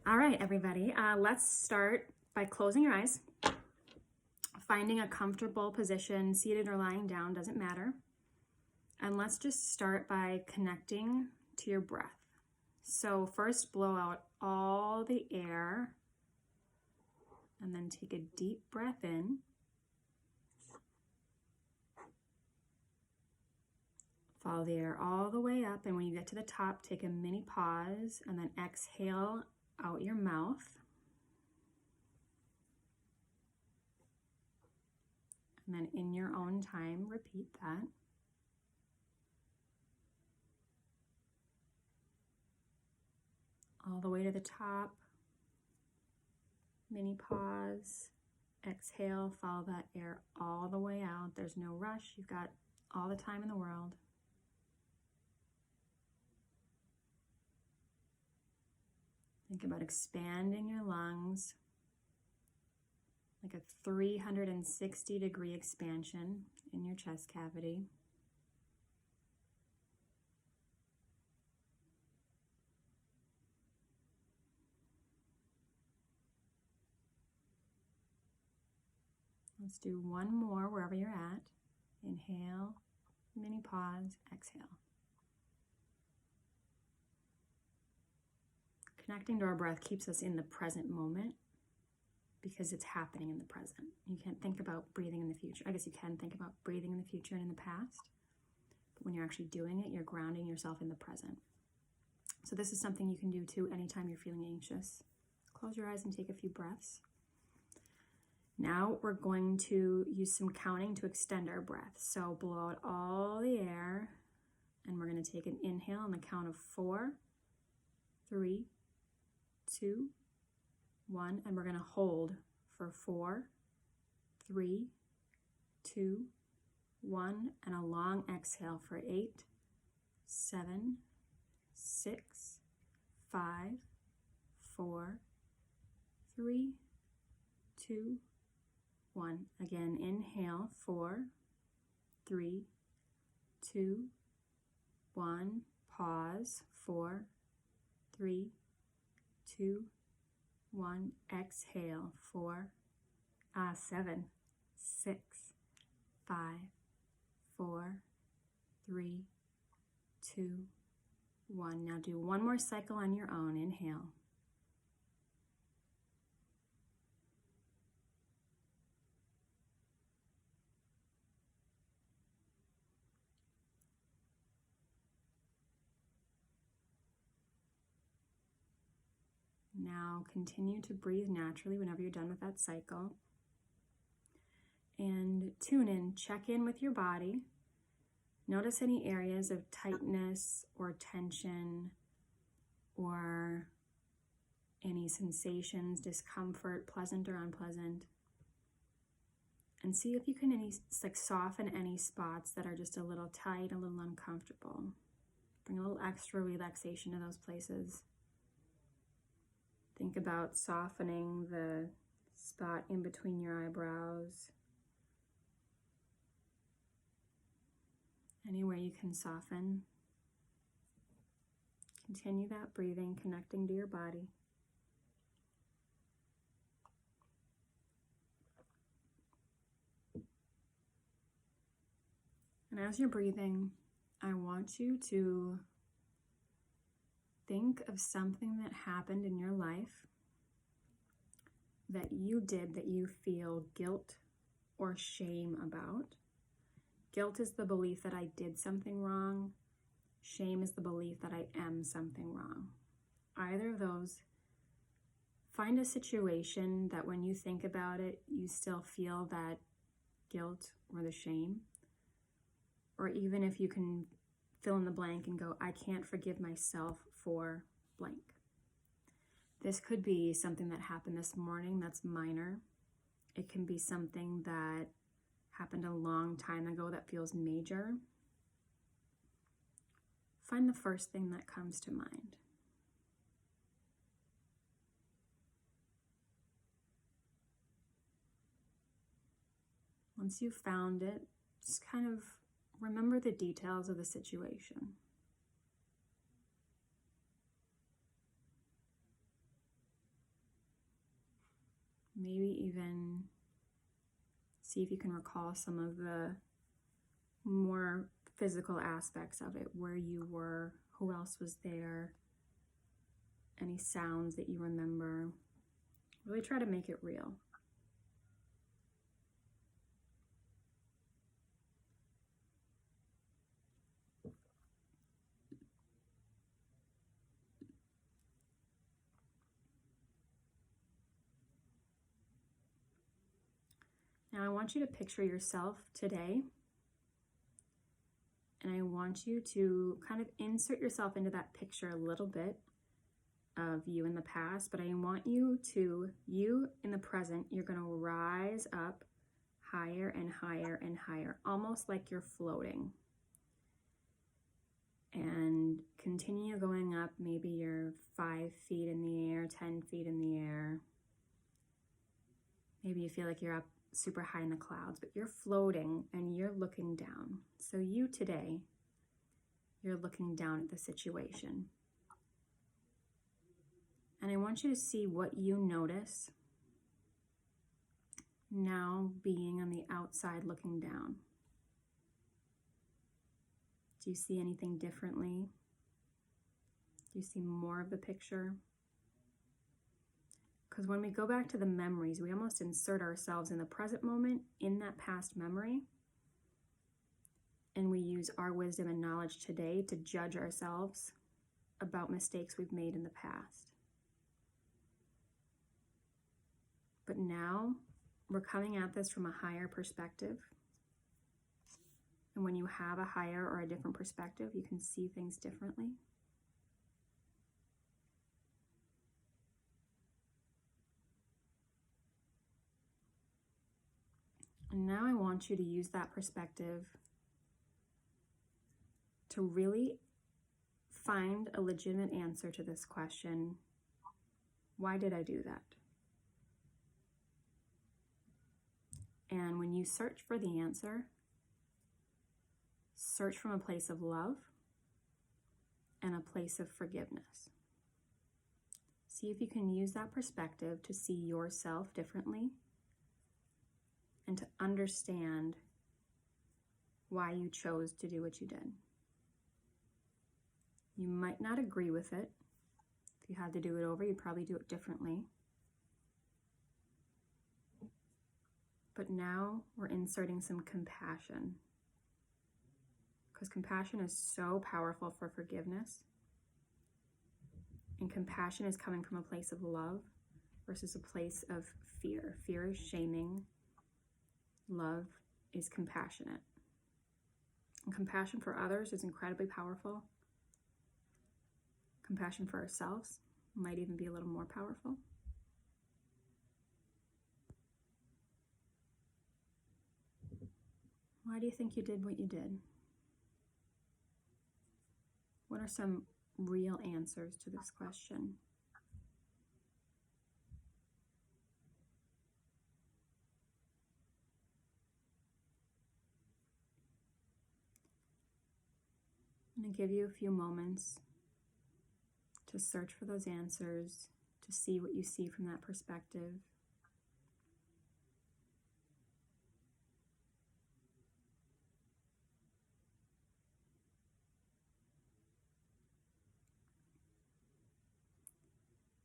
All right, everybody, let's start by closing your eyes, finding a comfortable position, seated or lying down, doesn't matter. And let's just start by connecting to your breath. So first, blow out all the air and then take a deep breath in. Follow the air all the way up, and when you get to the top, take a mini pause and then exhale out your mouth. And then in your own time, repeat that. All the way to the top, mini pause, exhale, follow that air all the way out. There's no rush, you've got all the time in the world. Think about expanding your lungs, like a 360-degree expansion in your chest cavity. Let's do one more wherever you're at. Inhale, mini pause, exhale. Connecting to our breath keeps us in the present moment because it's happening in the present. You can't think about breathing in the future. I guess you can think about breathing in the future and in the past, but when you're actually doing it, you're grounding yourself in the present. So this is something you can do too anytime you're feeling anxious. Close your eyes and take a few breaths. Now we're going to use some counting to extend our breath. So blow out all the air, and we're going to take an inhale on the count of 4, 3, 2, 1, and we're going to hold for 4, 3, 2, 1, and a long exhale for 8, 7, 6, 5, 4, 3, 2, 1. Again, inhale, 4, 3, 2, 1. Pause, 4, 3, 2, 1. Exhale, 7, 6, 5, 4, 3, 2, 1. Now do one more cycle on your own. Inhale. Now continue to breathe naturally whenever you're done with that cycle. And tune in, check in with your body. Notice any areas of tightness or tension or any sensations, discomfort, pleasant or unpleasant. And see if you can soften any spots that are just a little tight, a little uncomfortable. Bring a little extra relaxation to those places. Think about softening the spot in between your eyebrows. Anywhere you can soften. Continue that breathing, connecting to your body. And as you're breathing, I want you to think of something that happened in your life that you did that you feel guilt or shame about. Guilt is the belief that I did something wrong. Shame is the belief that I am something wrong. Either of those, find a situation that when you think about it, you still feel that guilt or the shame. Or even if you can fill in the blank and go, I can't forgive myself for blank. This could be something that happened this morning that's minor. It can be something that happened a long time ago that feels major. Find the first thing that comes to mind. Once you've found it, just kind of remember the details of the situation. Maybe even see if you can recall some of the more physical aspects of it, where you were, who else was there, any sounds that you remember. Really try to make it real. Now I want you to picture yourself today, and I want you to kind of insert yourself into that picture a little bit of you in the past, but I want you in the present, you're going to rise up higher and higher and higher, almost like you're floating. And continue going up. Maybe you're 5 feet in the air, 10 feet in the air. Maybe you feel like you're up super high in the clouds, but you're floating and you're looking down. So you today, you're looking down at the situation. And I want you to see what you notice now being on the outside looking down. Do you see anything differently? Do you see more of the picture? Because when we go back to the memories, we almost insert ourselves in the present moment in that past memory. And we use our wisdom and knowledge today to judge ourselves about mistakes we've made in the past. But now we're coming at this from a higher perspective. And when you have a higher or a different perspective, you can see things differently. And now I want you to use that perspective to really find a legitimate answer to this question. Why did I do that? And when you search for the answer, search from a place of love and a place of forgiveness. See if you can use that perspective to see yourself differently and to understand why you chose to do what you did. You might not agree with it. If you had to do it over, you'd probably do it differently. But now we're inserting some compassion, because compassion is so powerful for forgiveness. And compassion is coming from a place of love versus a place of fear. Fear is shaming. Love is compassionate. And compassion for others is incredibly powerful. Compassion for ourselves might even be a little more powerful. Why do you think you did what you did? What are some real answers to this question? I'm going to give you a few moments to search for those answers, to see what you see from that perspective.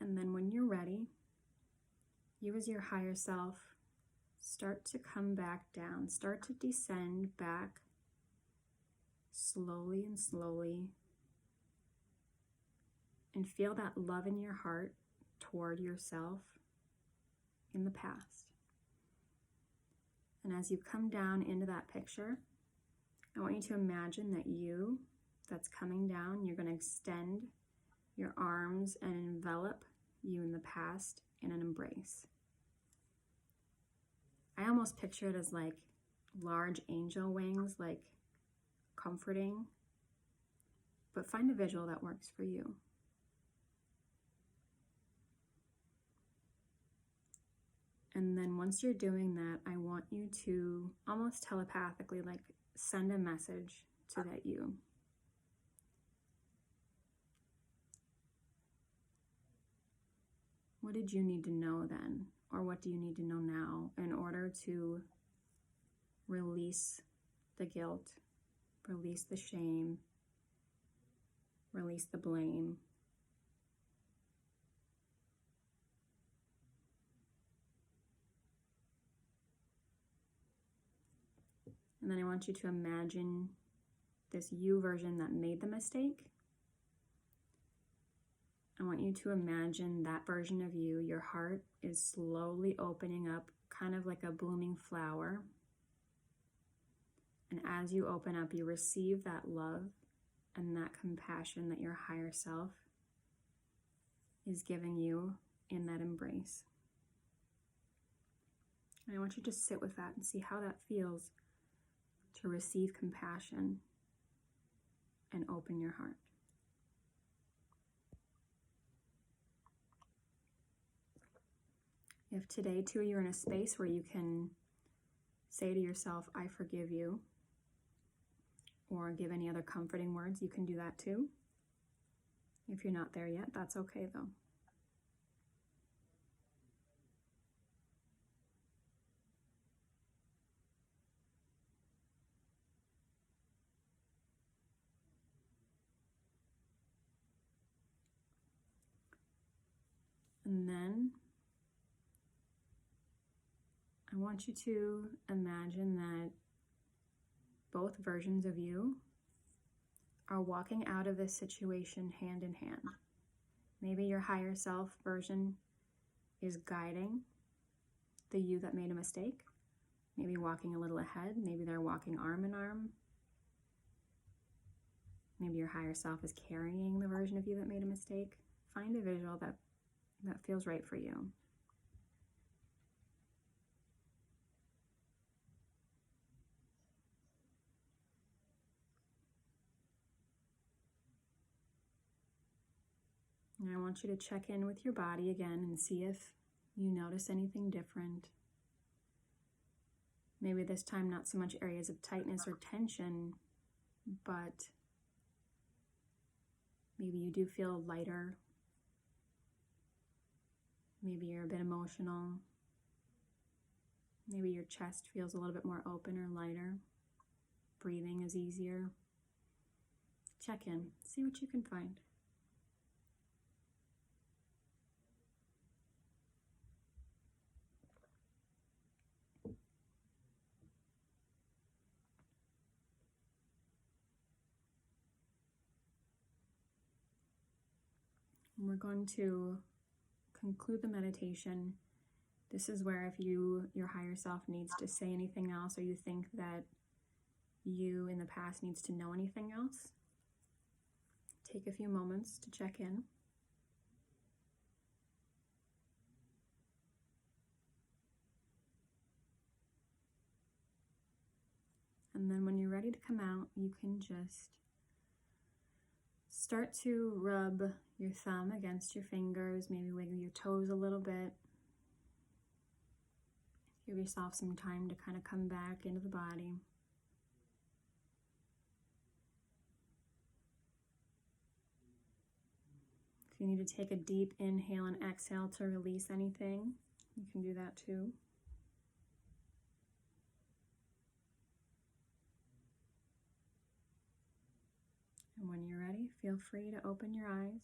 And then when you're ready, you as your higher self start to come back down, start to descend back slowly and slowly, and feel that love in your heart toward yourself in the past. And as you come down into that picture, I want you to imagine that you that's coming down, you're going to extend your arms and envelop you in the past in an embrace. I almost picture it as like large angel wings, like comforting, but find a visual that works for you. And then once you're doing that, I want you to almost telepathically like send a message to that you. What did you need to know then? Or what do you need to know now in order to release the guilt, release the shame, release the blame? And then I want you to imagine this you version that made the mistake. I want you to imagine that version of you, your heart is slowly opening up, kind of like a blooming flower. And as you open up, you receive that love and that compassion that your higher self is giving you in that embrace. And I want you to sit with that and see how that feels to receive compassion and open your heart. If today too you're in a space where you can say to yourself, I forgive you, or give any other comforting words, you can do that too. If you're not there yet, that's okay though. And then I want you to imagine that both versions of you are walking out of this situation hand in hand. Maybe your higher self version is guiding the you that made a mistake, maybe walking a little ahead, maybe they're walking arm in arm. Maybe your higher self is carrying the version of you that made a mistake. Find a visual that feels right for you. And I want you to check in with your body again and see if you notice anything different. Maybe this time not so much areas of tightness or tension, but maybe you do feel lighter. Maybe you're a bit emotional. Maybe your chest feels a little bit more open or lighter. Breathing is easier. Check in, see what you can find. And we're going to conclude the meditation. This is where if your higher self needs to say anything else, or you think that you in the past needs to know anything else, take a few moments to check in. And then when you're ready to come out, you can just start to rub your thumb against your fingers, maybe wiggle your toes a little bit. Give yourself some time to kind of come back into the body. If you need to take a deep inhale and exhale to release anything, you can do that too. And when you're ready, feel free to open your eyes.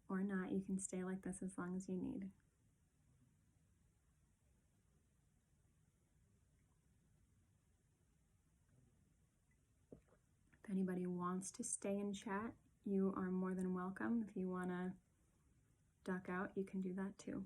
Or not, you can stay like this as long as you need. If anybody wants to stay and chat, you are more than welcome. If you want to duck out, you can do that too.